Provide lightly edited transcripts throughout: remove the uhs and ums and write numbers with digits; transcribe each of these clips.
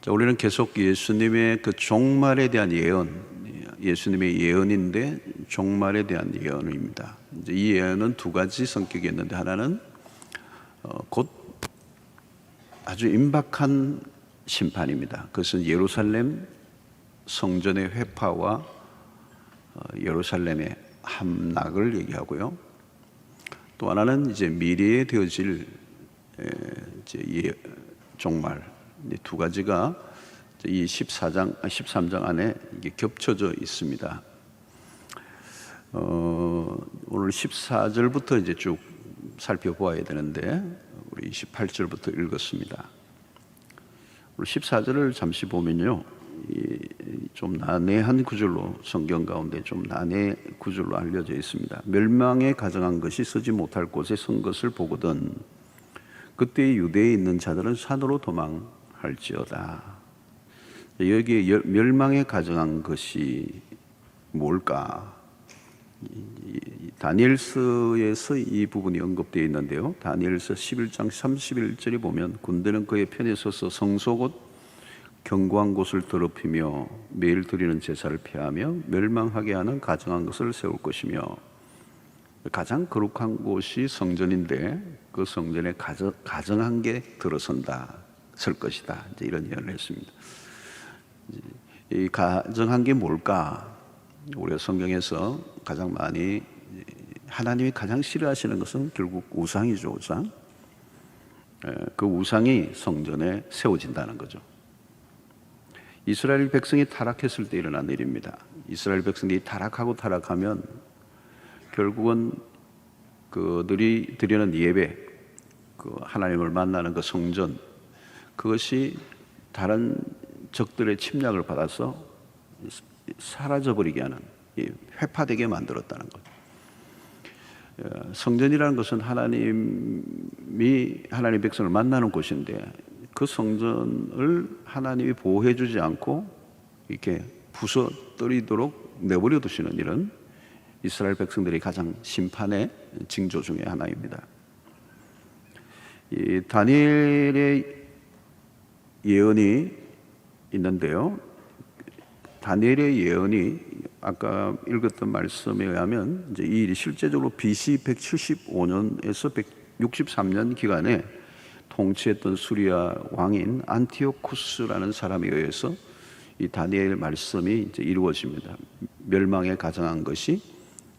자, 우리는 계속 예수님의 그 종말에 대한 예언, 예수님의 예언인데 종말에 대한 예언입니다. 이제 이 예언은 두 가지 성격이 있는데, 하나는 곧 아주 임박한 심판입니다. 그것은 예루살렘 성전의 회파와 예루살렘의 함락을 얘기하고요. 또 하나는 이제 미래에 되어질 종말. 두 가지가 이 13장 안에 이게 겹쳐져 있습니다. 오늘 14절부터 이제 쭉 살펴보아야 되는데, 우리 28절부터 읽었습니다. 우리 14절을 잠시 보면요, 좀 난해한 구절로, 성경 가운데 좀 난해 구절로 알려져 있습니다. 멸망에 가정한 것이 서지 못할 곳에 선 것을 보거든 그때 유대에 있는 자들은 산으로 도망할지어다. 여기에 멸망에 가정한 것이 뭘까? 다니엘서에서 이 부분이 언급되어 있는데요, 다니엘서 11장 31절에 보면 군대는 그의 편에 서서 성소 곧 견고한 곳을 더럽히며 매일 드리는 제사를 폐하며 멸망하게 하는 가정한 것을 세울 것이며, 가장 거룩한 곳이 성전인데 그 성전에 가정한 게 들어선다, 설 것이다, 이제 이런 예언을 했습니다. 이 가정한 게 뭘까? 우리가 성경에서 가장 많이, 하나님이 가장 싫어하시는 것은 결국 우상이죠. 우상. 그 우상이 성전에 세워진다는 거죠. 이스라엘 백성이 타락했을 때 일어난 일입니다. 이스라엘 백성들이 타락하면 결국은 그들이 드리는 예배, 그 하나님을 만나는 그 성전, 그것이 다른 적들의 침략을 받아서 사라져버리게 하는, 회파되게 만들었다는 것. 성전이라는 것은 하나님 백성을 만나는 곳인데, 그 성전을 하나님이 보호해주지 않고 이렇게 부서뜨리도록 내버려 두시는 일은 이스라엘 백성들이 가장 심판의 징조 중에 하나입니다. 이 다니엘의 예언이 있는데요, 다니엘의 예언이 아까 읽었던 말씀에 의하면 이제 이 일이 실제적으로 BC 175년에서 163년 기간에 통치했던 수리아 왕인 안티오쿠스라는 사람에 의해서 이 다니엘 말씀이 이제 이루어집니다. 멸망에 가정한 것이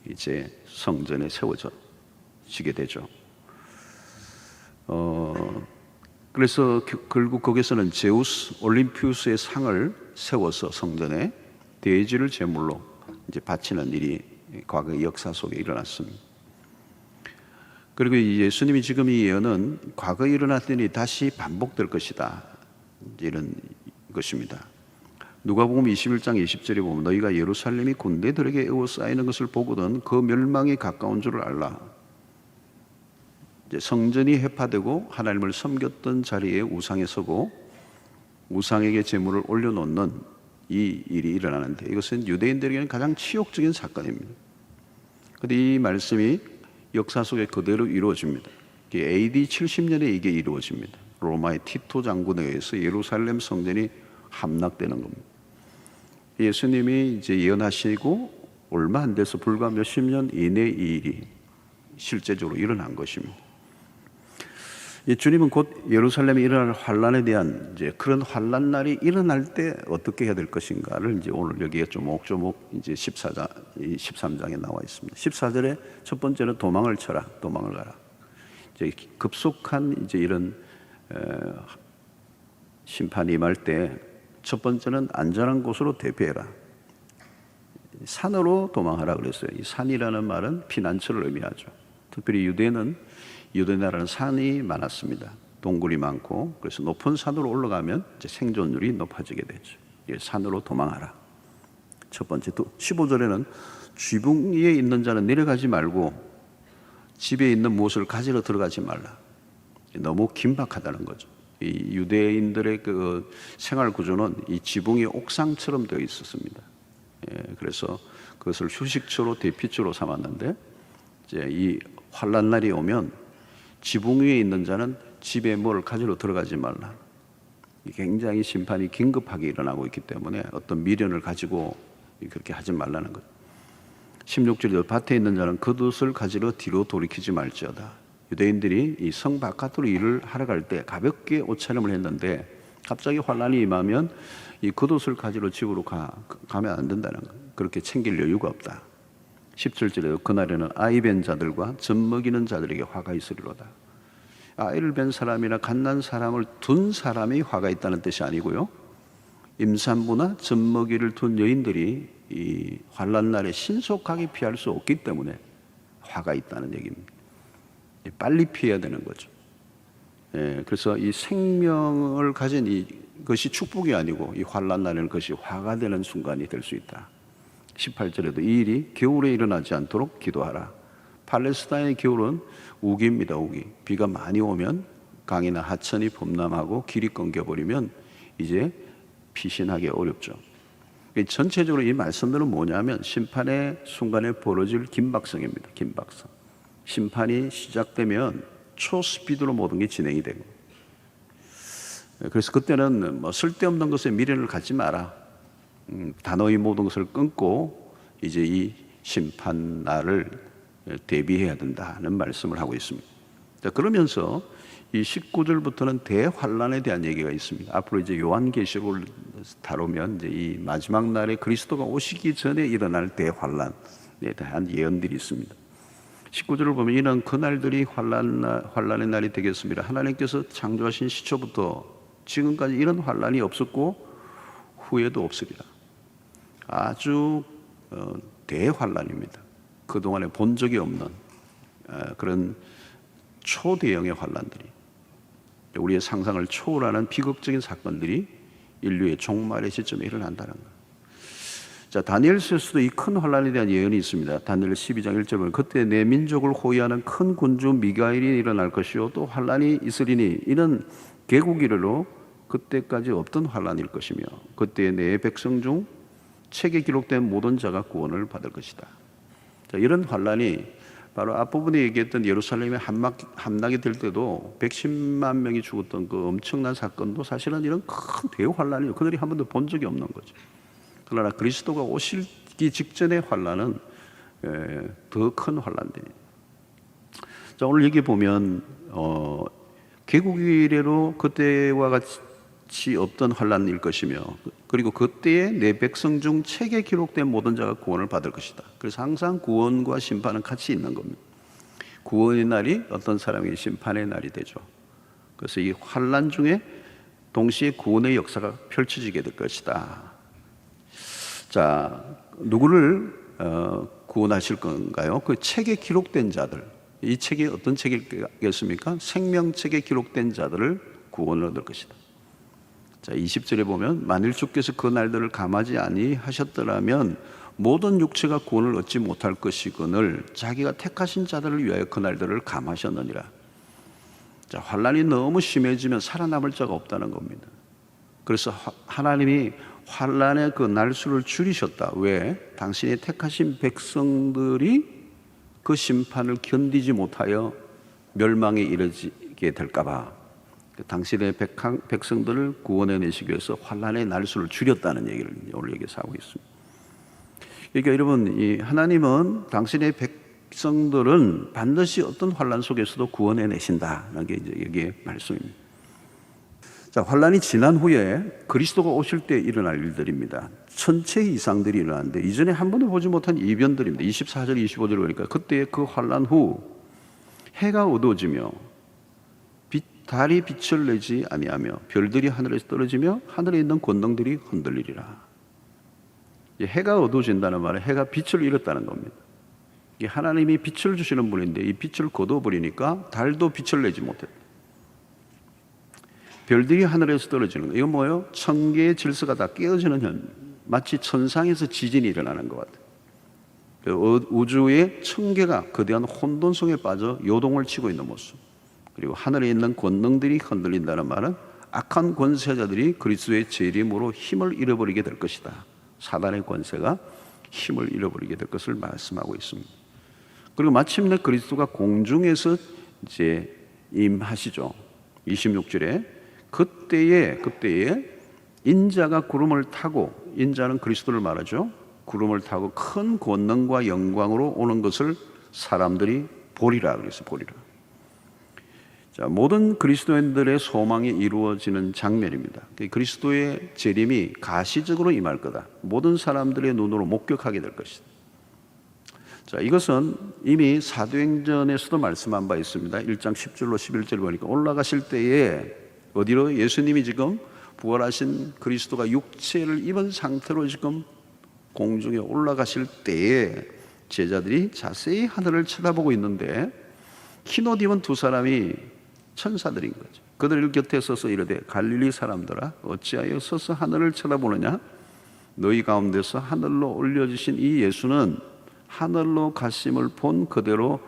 이제 성전에 세워지게 되죠. 그래서 결국 거기서는 제우스 올림피우스의 상을 세워서 성전에 대지를 제물로 이제 바치는 일이 과거의 역사 속에 일어났습니다. 그리고 예수님이 지금 이 예언은 과거에 일어났던 일이 다시 반복될 것이다, 이런 것입니다. 누가복음 21장 20절에 보면 너희가 예루살렘이 군대들에게 에워싸이는 것을 보거든 그 멸망이 가까운 줄을 알라. 이제 성전이 회파되고 하나님을 섬겼던 자리에 우상에 서고 우상에게 제물을 올려놓는 이 일이 일어나는데, 이것은 유대인들에게는 가장 치욕적인 사건입니다. 그런데 이 말씀이 역사 속에 그대로 이루어집니다. AD 70년에 이게 이루어집니다. 로마의 티토 장군에 의해서 예루살렘 성전이 함락되는 겁니다. 예수님이 이제 예언하시고 얼마 안 돼서 불과 몇십 년 이내에 이 일이 실제적으로 일어난 것입니다. 주님은 곧 예루살렘에 일어날 환란에 대한 이제 그런 환란 날이 일어날 때 어떻게 해야 될 것인가를 이제 오늘 여기에 조목조목 이제 13장에 나와 있습니다. 14절에 첫 번째는 도망을 쳐라, 도망을 가라. 이제 급속한 이제 이런 심판이 임할 때 첫 번째는 안전한 곳으로 대피해라. 산으로 도망하라 그랬어요. 이 산이라는 말은 피난처를 의미하죠. 특별히 유대는 유대 나라는 산이 많았습니다. 동굴이 많고, 그래서 높은 산으로 올라가면 이제 생존율이 높아지게 되죠. 산으로 도망하라. 첫 번째. 또 15절에는 지붕 위에 있는 자는 내려가지 말고 집에 있는 무엇을 가지러 들어가지 말라. 너무 긴박하다는 거죠. 이 유대인들의 그 생활 구조는 이 지붕이 옥상처럼 되어 있었습니다. 그래서 그것을 휴식처로 대피처로 삼았는데, 이제 이 환란 날이 오면 지붕 위에 있는 자는 집에 뭘 가지러 들어가지 말라. 굉장히 심판이 긴급하게 일어나고 있기 때문에 어떤 미련을 가지고 그렇게 하지 말라는 것. 16절에 밭에 있는 자는 겉옷을 가지러 뒤로 돌이키지 말지어다. 유대인들이 이 성 바깥으로 일을 하러 갈 때 가볍게 옷차림을 했는데 갑자기 환란이 임하면 이 겉옷을 가지러 집으로 가면 안 된다는 거예요. 그렇게 챙길 여유가 없다. 17절에 그날에는 아이 벤 자들과 젖 먹이는 자들에게 화가 있으리로다. 아이를 벤 사람이나 갓난 사람을 둔 사람이 화가 있다는 뜻이 아니고요, 임산부나 젖 먹이를 둔 여인들이 이 환란 날에 신속하게 피할 수 없기 때문에 화가 있다는 얘기입니다. 빨리 피해야 되는 거죠. 그래서 이 생명을 가진 이것이 축복이 아니고 이 환란 날에는 그것이 화가 되는 순간이 될 수 있다. 18절에도 이 일이 겨울에 일어나지 않도록 기도하라. 팔레스타인의 겨울은 우기입니다. 우기. 비가 많이 오면 강이나 하천이 범람하고 길이 끊겨버리면 이제 피신하기 어렵죠. 전체적으로 이 말씀들은 뭐냐면 심판의 순간에 벌어질 긴박성입니다. 긴박성. 심판이 시작되면 초스피드로 모든 게 진행이 되고, 그래서 그때는 뭐 쓸데없는 것에 미련을 갖지 마라. 단호히 모든 것을 끊고 이제 이 심판 날을 대비해야 된다는 말씀을 하고 있습니다. 자, 그러면서 이 19절부터는 대환란에 대한 얘기가 있습니다. 앞으로 이제 요한계시록을 다루면 이제 이 마지막 날에 그리스도가 오시기 전에 일어날 대환란에 대한 예언들이 있습니다. 19절을 보면 이는 그날들이 환란의 날이 되겠습니다. 하나님께서 창조하신 시초부터 지금까지 이런 환란이 없었고 후에도 없으리라. 아주 대환란입니다. 그동안에 본 적이 없는 그런 초대형의 환란들이, 우리의 상상을 초월하는 비극적인 사건들이 인류의 종말의 시점에 일어난다는 것. 자, 다니엘서에서도 이 큰 환란에 대한 예언이 있습니다. 다니엘 12장 1절 보면 그때 내 민족을 호위하는 큰 군주 미가엘이 일어날 것이요 또 환란이 있으리니 이는 개국 이래로 그때까지 없던 환란일 것이며 그때 내 백성 중 책에 기록된 모든 자가 구원을 받을 것이다. 자, 이런 환란이 바로 앞부분에 얘기했던 예루살렘에 함락이 될 때도 110만 명이 죽었던 그 엄청난 사건도 사실은 이런 큰 대환란이에요. 그들이 한 번도 본 적이 없는 거죠. 그러나 그리스도가 오시기 직전의 환란은 더 큰 환란들이에요. 자, 오늘 여기 보면 개국 이래로 그때와 같이 없던 환란일 것이며 그리고 그때에 내 백성 중 책에 기록된 모든 자가 구원을 받을 것이다. 그래서 항상 구원과 심판은 같이 있는 겁니다. 구원의 날이 어떤 사람에게 심판의 날이 되죠. 그래서 이 환란 중에 동시에 구원의 역사가 펼쳐지게 될 것이다. 자, 누구를 구원하실 건가요? 그 책에 기록된 자들. 이 책이 어떤 책이겠습니까? 생명책에 기록된 자들을 구원을 얻을 것이다. 자, 20절에 보면 만일 주께서 그 날들을 감하지 아니하셨더라면 모든 육체가 구원을 얻지 못할 것이거늘 자기가 택하신 자들을 위하여 그 날들을 감하셨느니라. 자, 환란이 너무 심해지면 살아남을 자가 없다는 겁니다. 그래서 하나님이 환란의 그 날수를 줄이셨다. 왜? 당신이 택하신 백성들이 그 심판을 견디지 못하여 멸망에 이르게 될까 봐 당신의 백성들을 구원해내시기 위해서 환란의 날수를 줄였다는 얘기를 오늘 여기서 하고 있습니다. 그러니까 여러분, 이 하나님은 당신의 백성들은 반드시 어떤 환란 속에서도 구원해내신다는 게 이제 여기의 말씀입니다. 자, 환란이 지난 후에 그리스도가 오실 때 일어날 일들입니다. 천체 이상들이 일어나는데 이전에 한 번도 보지 못한 이변들입니다. 24절, 25절 보니까 그때 그 환란 후 해가 어두워지며 달이 빛을 내지 아니하며 별들이 하늘에서 떨어지며 하늘에 있는 권능들이 흔들리리라. 해가 어두워진다는 말은 해가 빛을 잃었다는 겁니다. 하나님이 빛을 주시는 분인데 이 빛을 거둬버리니까 달도 빛을 내지 못했다. 별들이 하늘에서 떨어지는 거. 이건 뭐예요? 천계의 질서가 다 깨어지는 현. 마치 천상에서 지진이 일어나는 것 같아요. 우주의 천계가 거대한 혼돈성에 빠져 요동을 치고 있는 모습. 그리고 하늘에 있는 권능들이 흔들린다는 말은 악한 권세자들이 그리스도의 재림으로 힘을 잃어버리게 될 것이다. 사단의 권세가 힘을 잃어버리게 될 것을 말씀하고 있습니다. 그리고 마침내 그리스도가 공중에서 이제 임하시죠. 26절에 그때에 인자가 구름을 타고, 인자는 그리스도를 말하죠. 구름을 타고 큰 권능과 영광으로 오는 것을 사람들이 보리라 그랬어요. 보리라. 자, 모든 그리스도인들의 소망이 이루어지는 장면입니다. 그리스도의 재림이 가시적으로 임할 거다. 모든 사람들의 눈으로 목격하게 될 것이다. 자, 이것은 이미 사도행전에서도 말씀한 바 있습니다. 1장 10절로 11절 보니까 올라가실 때에 어디로? 예수님이 지금 부활하신 그리스도가 육체를 입은 상태로 지금 공중에 올라가실 때에 제자들이 자세히 하늘을 쳐다보고 있는데 흰 옷 입은 두 사람이 천사들인 거죠. 그들 곁에 서서 이르되 갈릴리 사람들아 어찌하여 서서 하늘을 쳐다보느냐? 너희 가운데서 하늘로 올려주신 이 예수는 하늘로 가심을 본 그대로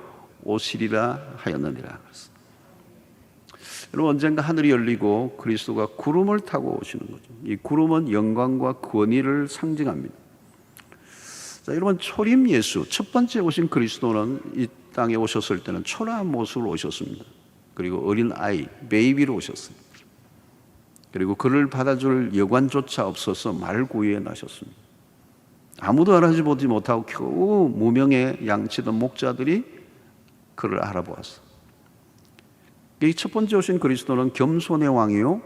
오시리라 하였느니라. 여러분, 언젠가 하늘이 열리고 그리스도가 구름을 타고 오시는 거죠. 이 구름은 영광과 권위를 상징합니다. 자, 여러분, 초림 예수, 첫 번째 오신 그리스도는 이 땅에 오셨을 때는 초라한 모습으로 오셨습니다. 그리고 어린 아이, 베이비로 오셨습니다. 그리고 그를 받아줄 여관조차 없어서 말구유에 나셨습니다. 아무도 알아보지 못하고 겨우 무명의 양치던 목자들이 그를 알아보았어. 이 첫 번째 오신 그리스도는 겸손의 왕이요,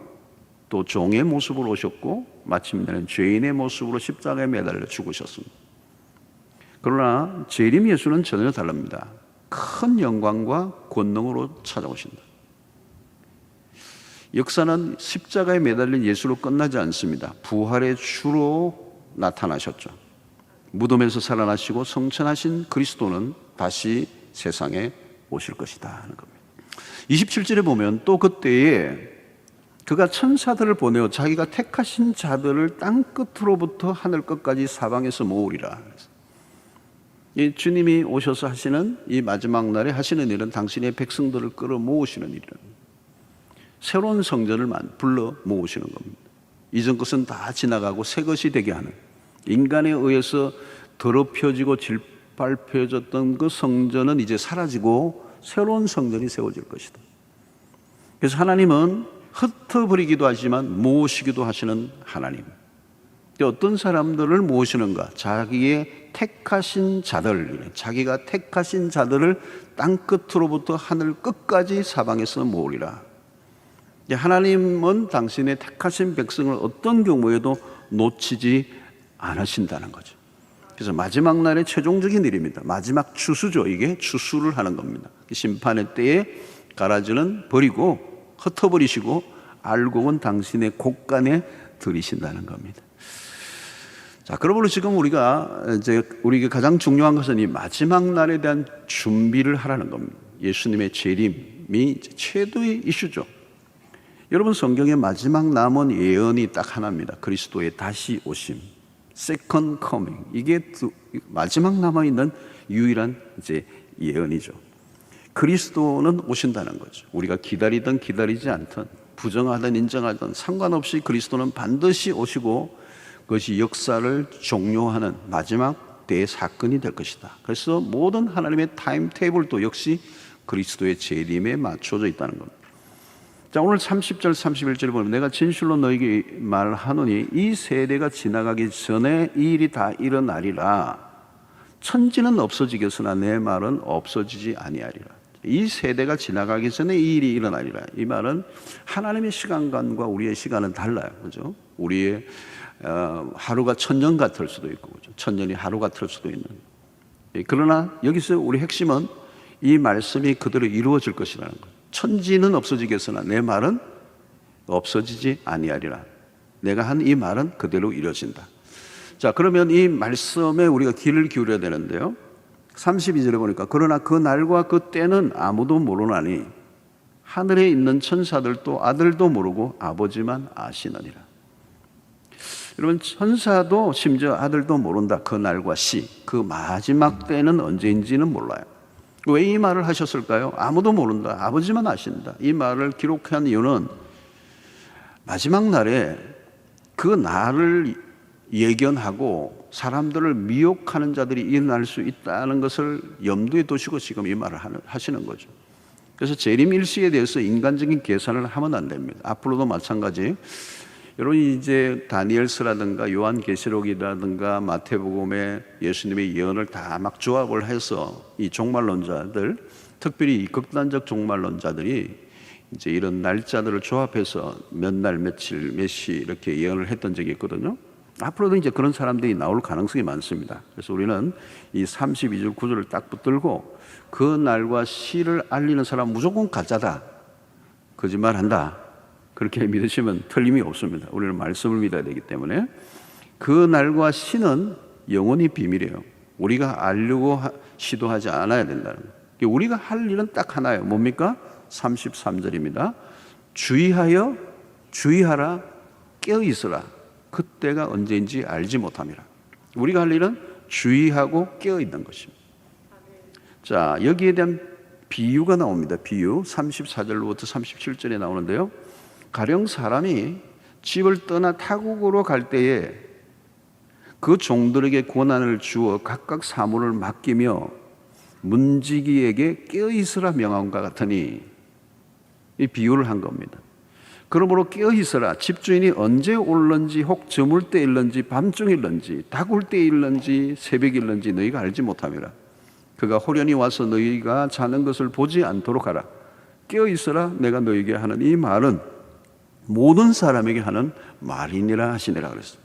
또 종의 모습으로 오셨고 마침내는 죄인의 모습으로 십자가에 매달려 죽으셨습니다. 그러나 재림 예수는 전혀 다릅니다. 큰 영광과 권능으로 찾아오신다. 역사는 십자가에 매달린 예수로 끝나지 않습니다. 부활의 주로 나타나셨죠. 무덤에서 살아나시고 성천하신 그리스도는 다시 세상에 오실 것이다 하는 겁니다. 27절에 보면 또 그때에 그가 천사들을 보내어 자기가 택하신 자들을 땅 끝으로부터 하늘 끝까지 사방에서 모으리라. 이 주님이 오셔서 하시는 이 마지막 날에 하시는 일은 당신의 백성들을 끌어 모으시는 일이랍니다. 새로운 성전을 불러 모으시는 겁니다. 이전 것은 다 지나가고 새 것이 되게 하는, 인간에 의해서 더럽혀지고 짓밟혀졌던 그 성전은 이제 사라지고 새로운 성전이 세워질 것이다. 그래서 하나님은 흩어버리기도 하지만 모으시기도 하시는 하나님. 어떤 사람들을 모으시는가? 자기의 택하신 자들, 자기가 택하신 자들을 땅 끝으로부터 하늘 끝까지 사방에서 모으리라. 하나님은 당신의 택하신 백성을 어떤 경우에도 놓치지 않으신다는 거죠. 그래서 마지막 날의 최종적인 일입니다. 마지막 추수죠. 이게 추수를 하는 겁니다. 심판의 때에 가라지는 버리고 흩어버리시고 알곡은 당신의 곳간에 들이신다는 겁니다. 자, 그러므로 지금 우리에게 가장 중요한 것은 이 마지막 날에 대한 준비를 하라는 겁니다. 예수님의 재림이 최대의 이슈죠. 여러분, 성경의 마지막 남은 예언이 딱 하나입니다. 그리스도의 다시 오심, Second Coming. 이게 마지막 남아 있는 유일한 예언이죠. 그리스도는 오신다는 거죠. 우리가 기다리든 기다리지 않든, 부정하든 인정하든 상관없이 그리스도는 반드시 오시고 그것이 역사를 종료하는 마지막 대사건이 될 것이다. 그래서 모든 하나님의 타임 테이블도 역시 그리스도의 재림에 맞춰져 있다는 겁니다. 자, 오늘 30절 31절을 보면 내가 진실로 너에게 말하노니 이 세대가 지나가기 전에 이 일이 다 일어나리라. 천지는 없어지겠으나 내 말은 없어지지 아니하리라. 이 세대가 지나가기 전에 이 일이 일어나리라. 이 말은 하나님의 시간관과 우리의 시간은 달라요. 그죠? 우리의 하루가 천년 같을 수도 있고, 그죠? 천년이 하루 같을 수도 있는. 그러나 여기서 우리 핵심은 이 말씀이 그대로 이루어질 것이라는 거예요. 천지는 없어지겠으나 내 말은 없어지지 아니하리라. 내가 한 이 말은 그대로 이루어진다. 자, 그러면 이 말씀에 우리가 귀를 기울여야 되는데요. 32절에 보니까 그러나 그 날과 그 때는 아무도 모르나니 하늘에 있는 천사들도 아들도 모르고 아버지만 아시느니라. 여러분, 천사도 심지어 아들도 모른다. 그 날과 시, 그 마지막 때는 언제인지는 몰라요. 왜 이 말을 하셨을까요? 아무도 모른다. 아버지만 아신다. 이 말을 기록한 이유는 마지막 날에 그 날을 예견하고 사람들을 미혹하는 자들이 일어날 수 있다는 것을 염두에 두시고 지금 이 말을 하시는 거죠. 그래서 재림 일시에 대해서 인간적인 계산을 하면 안 됩니다. 앞으로도 마찬가지. 여러분이 이제 다니엘서라든가 요한계시록이라든가 마태복음에 예수님의 예언을 다 막 조합을 해서 이 종말론자들, 특별히 이 극단적 종말론자들이 이제 이런 날짜들을 조합해서 몇 날, 며칠, 몇 시 이렇게 예언을 했던 적이 있거든요. 앞으로도 이제 그런 사람들이 나올 가능성이 많습니다. 그래서 우리는 이 32절 9절을 딱 붙들고 그 날과 시를 알리는 사람 무조건 가짜다, 거짓말한다, 그렇게 믿으시면 틀림이 없습니다. 우리는 말씀을 믿어야 되기 때문에 그 날과 시는 영원히 비밀이에요. 우리가 알려고 시도하지 않아야 된다는 거예요. 우리가 할 일은 딱 하나예요. 뭡니까? 33절입니다. 주의하라, 깨어있으라. 그때가 언제인지 알지 못함이라. 우리가 할 일은 주의하고 깨어있는 것입니다. 자, 여기에 대한 비유가 나옵니다. 비유 34절로부터 37절에 나오는데요. 가령 사람이 집을 떠나 타국으로 갈 때에 그 종들에게 권한을 주어 각각 사물을 맡기며 문지기에게 깨어있으라 명함과 같으니, 이 비유를 한 겁니다. 그러므로 깨어있으라. 집주인이 언제 올는지, 혹 저물 때일는지, 밤중일는지, 다굴 때일는지, 새벽일는지 너희가 알지 못함이라. 그가 호련히 와서 너희가 자는 것을 보지 않도록 하라. 깨어있으라. 내가 너희에게 하는 이 말은 모든 사람에게 하는 말이니라 하시니라 그랬어요.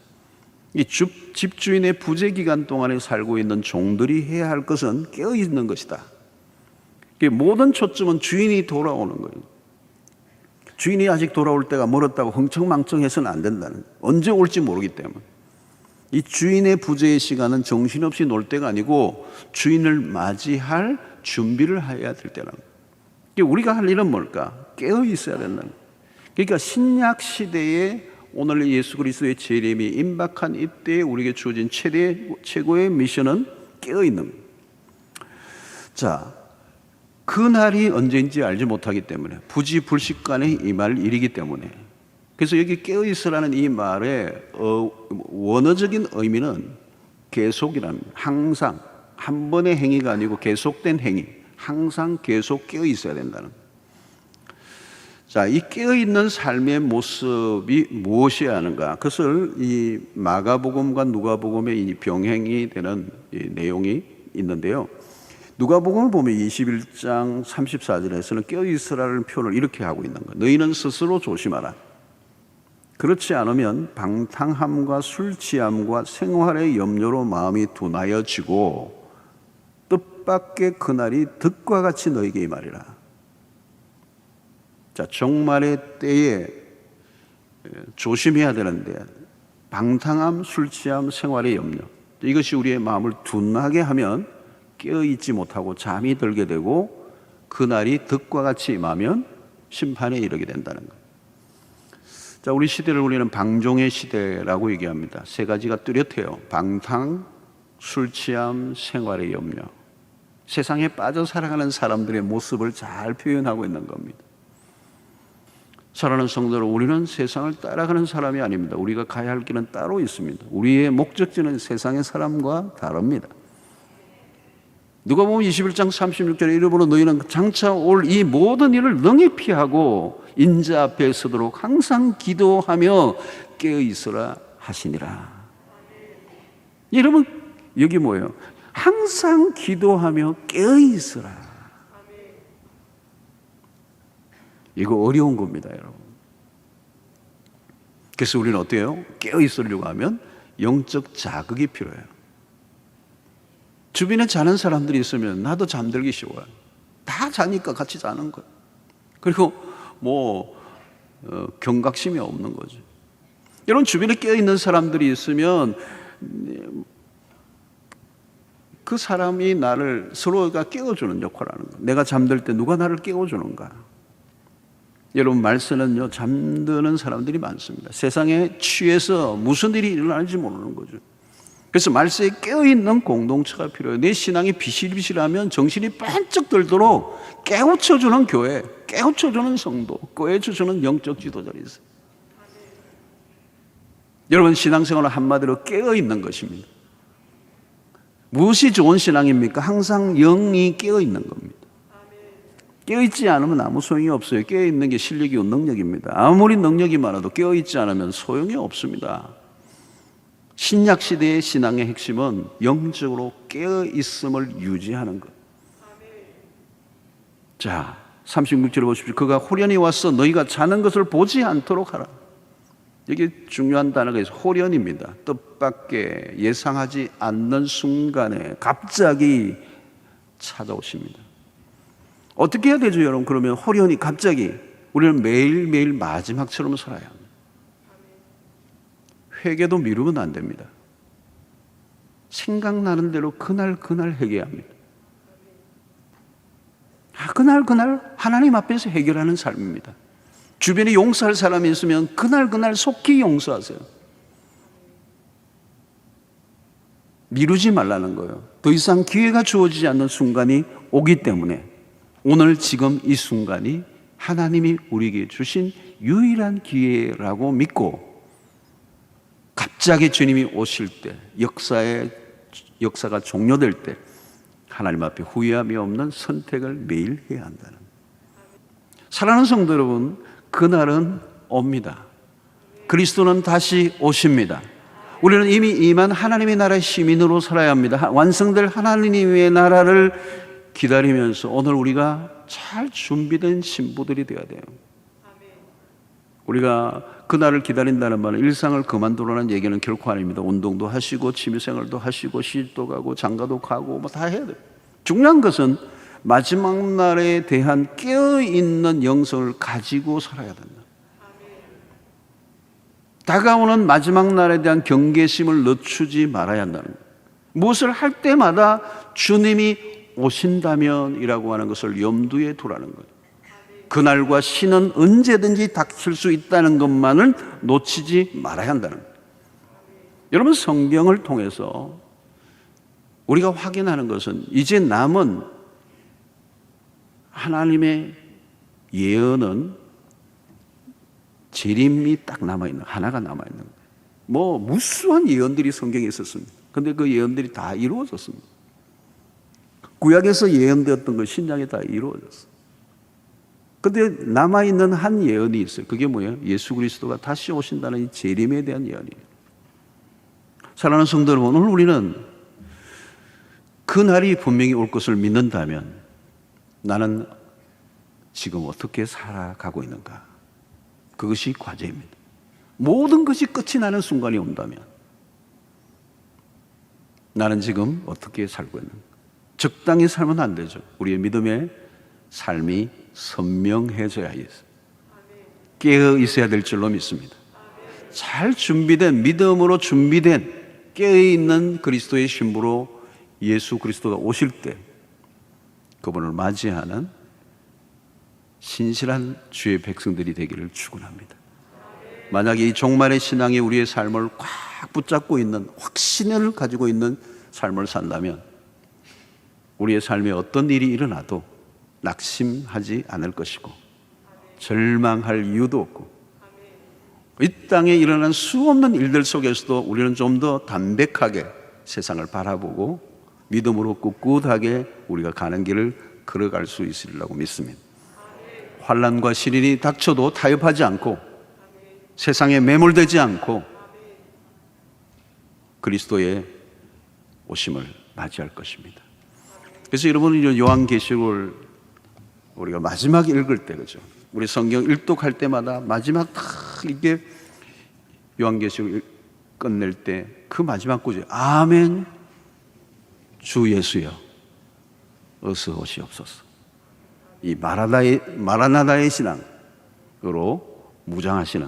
이 집주인의 부재 기간 동안에 살고 있는 종들이 해야 할 것은 깨어있는 것이다. 모든 초점은 주인이 돌아오는 거예요. 주인이 아직 돌아올 때가 멀었다고 흥청망청해서는 안 된다는, 언제 올지 모르기 때문에. 이 주인의 부재의 시간은 정신없이 놀 때가 아니고 주인을 맞이할 준비를 해야 될 때라는 거예요. 우리가 할 일은 뭘까? 깨어 있어야 된다는 거예요. 그러니까 신약 시대에 오늘 예수 그리스도의 재림이 임박한 이때에 우리에게 주어진 최고의 미션은 깨어 있는 거예요. 자, 그 날이 언제인지 알지 못하기 때문에, 부지불식간에 임할 일이기 때문에, 그래서 여기 깨어있으라는 이 말의 원어적인 의미는 계속이라는, 항상, 한 번의 행위가 아니고 계속된 행위, 항상 계속 깨어있어야 된다는. 자, 이 깨어있는 삶의 모습이 무엇이어야 하는가? 그것을 이 마가복음과 누가복음의 이 병행이 되는 이 내용이 있는데요. 누가복음을 보면 21장 34절에서는 깨어있으라는 표현을 이렇게 하고 있는 거예요. 너희는 스스로 조심하라. 그렇지 않으면 방탕함과 술 취함과 생활의 염려로 마음이 둔하여지고 뜻밖의 그날이 득과 같이 너희에게 임하리라. 자, 종말의 때에 조심해야 되는데, 방탕함, 술 취함, 생활의 염려, 이것이 우리의 마음을 둔하게 하면 깨어있지 못하고 잠이 들게 되고 그날이 득과 같이 임하면 심판에 이르게 된다는 것. 자, 우리 시대를 우리는 방종의 시대라고 얘기합니다. 세 가지가 뚜렷해요. 방탕, 술 취함, 생활의 염려. 세상에 빠져 살아가는 사람들의 모습을 잘 표현하고 있는 겁니다. 사랑하는 성도들, 우리는 세상을 따라가는 사람이 아닙니다. 우리가 가야 할 길은 따로 있습니다. 우리의 목적지는 세상의 사람과 다릅니다. 누가 보면 21장 36절에 이르므로 너희는 장차 올 이 모든 일을 능히 피하고 인자 앞에 서도록 항상 기도하며 깨어있으라 하시니라. 여러분, 여기 뭐예요? 항상 기도하며 깨어있으라. 이거 어려운 겁니다, 여러분. 그래서 우리는 어때요? 깨어있으려고 하면 영적 자극이 필요해요. 주변에 자는 사람들이 있으면 나도 잠들기 쉬워요. 다 자니까 같이 자는 거예요. 그리고 경각심이 없는 거죠. 여러분, 주변에 깨어있는 사람들이 있으면 그 사람이 나를, 서로가 깨워주는 역할을 하는 거예요. 내가 잠들 때 누가 나를 깨워주는가? 여러분, 말세는요, 잠드는 사람들이 많습니다. 세상에 취해서 무슨 일이 일어날지 모르는 거죠. 그래서 말세에 깨어있는 공동체가 필요해요. 내 신앙이 비실비실하면 정신이 반짝 들도록 깨우쳐주는 교회, 깨우쳐주는 성도, 깨우쳐주는 영적 지도자들이 있어요. 여러분, 신앙생활은 한마디로 깨어있는 것입니다. 무엇이 좋은 신앙입니까? 항상 영이 깨어있는 겁니다. 깨어있지 않으면 아무 소용이 없어요. 깨어있는 게 실력이고 능력입니다. 아무리 능력이 많아도 깨어있지 않으면 소용이 없습니다. 신약 시대의 신앙의 핵심은 영적으로 깨어있음을 유지하는 것. 자, 36절을 보십시오. 그가 호련히 와서 너희가 자는 것을 보지 않도록 하라. 여기 중요한 단어가 있어요. 호련입니다. 뜻밖의 예상하지 않는 순간에 갑자기 찾아오십니다. 어떻게 해야 되죠, 여러분? 그러면 호련히 갑자기 우리는 매일매일 마지막처럼 살아야 합니다. 회개도 미루면 안 됩니다. 생각나는 대로 그날 회개합니다. 그날 하나님 앞에서 해결하는 삶입니다. 주변에 용서할 사람이 있으면 그날 속히 용서하세요. 미루지 말라는 거예요. 더 이상 기회가 주어지지 않는 순간이 오기 때문에 오늘 지금 이 순간이 하나님이 우리에게 주신 유일한 기회라고 믿고 갑자기 주님이 오실 때, 역사가 종료될 때 하나님 앞에 후회함이 없는 선택을 매일 해야 한다는. 사랑하는 성도 여러분, 그날은 옵니다. 그리스도는 다시 오십니다. 우리는 이미 임한 하나님의 나라의 시민으로 살아야 합니다. 완성될 하나님의 나라를 기다리면서 오늘 우리가 잘 준비된 신부들이 되어야 돼요. 우리가 그날을 기다린다는 말은 일상을 그만두라는 얘기는 결코 아닙니다. 운동도 하시고 취미생활도 하시고 시집도 가고 장가도 가고 뭐 다 해야 돼요. 중요한 것은 마지막 날에 대한 깨어있는 영성을 가지고 살아야 된다. 다가오는 마지막 날에 대한 경계심을 늦추지 말아야 한다는 거예요. 무엇을 할 때마다 주님이 오신다면이라고 하는 것을 염두에 두라는 거예요. 그날과 신은 언제든지 닥칠 수 있다는 것만을 놓치지 말아야 한다는 거예요. 여러분, 성경을 통해서 우리가 확인하는 것은 이제 남은 하나님의 예언은 재림이 딱 남아있는, 하나가 남아있는 거예요. 뭐 무수한 예언들이 성경에 있었습니다. 그런데 그 예언들이 다 이루어졌습니다. 구약에서 예언되었던 것 신약에 다 이루어졌어요. 그런데 남아있는 한 예언이 있어요. 그게 뭐예요? 예수 그리스도가 다시 오신다는 이 재림에 대한 예언이에요. 사랑하는 성도 여러분, 오늘 우리는 그 날이 분명히 올 것을 믿는다면 나는 지금 어떻게 살아가고 있는가? 그것이 과제입니다. 모든 것이 끝이 나는 순간이 온다면 나는 지금 어떻게 살고 있는가? 적당히 살면 안 되죠. 우리의 믿음의 삶이 선명해져야 해요. 깨어 있어야 될 줄로 믿습니다. 잘 준비된, 믿음으로 준비된 깨어있는 그리스도의 신부로 예수 그리스도가 오실 때 그분을 맞이하는 신실한 주의 백성들이 되기를 축원합니다. 만약에 이 종말의 신앙이 우리의 삶을 꽉 붙잡고 있는 확신을 가지고 있는 삶을 산다면 우리의 삶에 어떤 일이 일어나도 낙심하지 않을 것이고 절망할 이유도 없고 이 땅에 일어난 수없는 일들 속에서도 우리는 좀 더 담백하게 세상을 바라보고 믿음으로 꿋꿋하게 우리가 가는 길을 걸어갈 수 있으리라고 믿습니다. 환난과 시련이 닥쳐도 타협하지 않고 세상에 매몰되지 않고 그리스도의 오심을 맞이할 것입니다. 그래서 여러분, 요한계시록을 우리가 마지막 읽을 때, 그죠? 우리 성경 일독할 때마다 마지막 딱 이렇게 요한계시록 끝낼 때 그 마지막 구절, 아멘, 주 예수여, 어서 오시옵소서. 이 마라나다의 신앙으로 무장하시는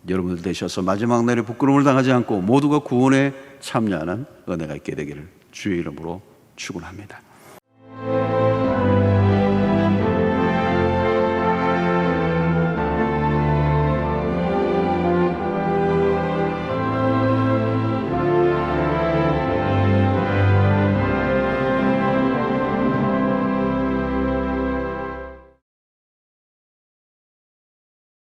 여러분들 되셔서 마지막 날에 부끄러움을 당하지 않고 모두가 구원에 참여하는 은혜가 있게 되기를 주의 이름으로 축원합니다.